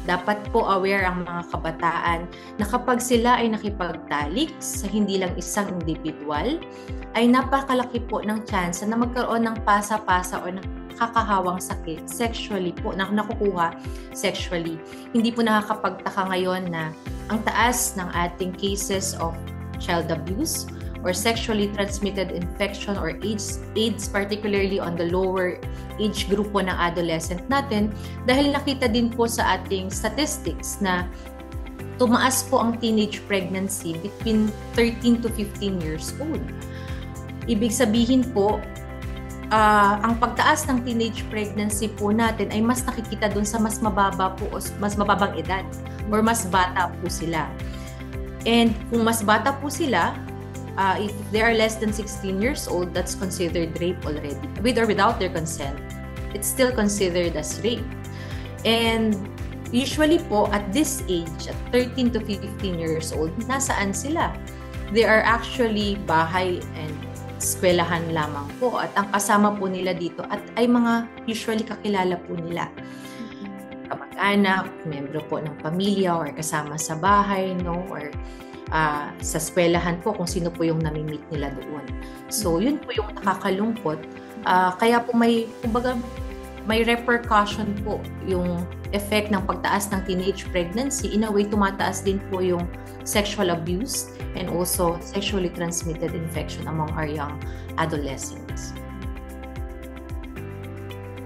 Dapat po aware ang mga kabataan na kapag sila ay nakipagtalik sa hindi lang isang individual, ay napakalaki po ng chance na magkaroon ng pasa-pasa o nakakahawang sakit sexually po, na nakukuha sexually. Hindi po nakakapagtaka ngayon na ang taas ng ating cases of child abuse or sexually transmitted infection or AIDS, particularly on the lower age group po ng adolescent natin, dahil nakita din po sa ating statistics na tumaas po ang teenage pregnancy between 13 to 15 years old. Ibig sabihin po, ang pagtaas ng teenage pregnancy po natin ay mas nakikita dun sa mas mababa po o mas mababang edad or mas bata po sila. And kung mas bata po sila, if they are less than 16 years old, that's considered rape already. With or without their consent, it's still considered as rape. And usually po, at this age, at 13 to 15 years old, nasaan sila? They are actually bahay and eskwelahan lamang po. At ang kasama po nila dito at ay mga usually kakilala po nila. Kamag-anak, membro po ng pamilya or kasama sa bahay, no? Or sa eskwelahan po kung sino po yung nami-meet nila doon. So, yun po yung nakakalungkot. Kaya po may repercussion po yung effect ng pagtaas ng teenage pregnancy. In a way, tumataas din po yung sexual abuse and also sexually transmitted infection among our young adolescents.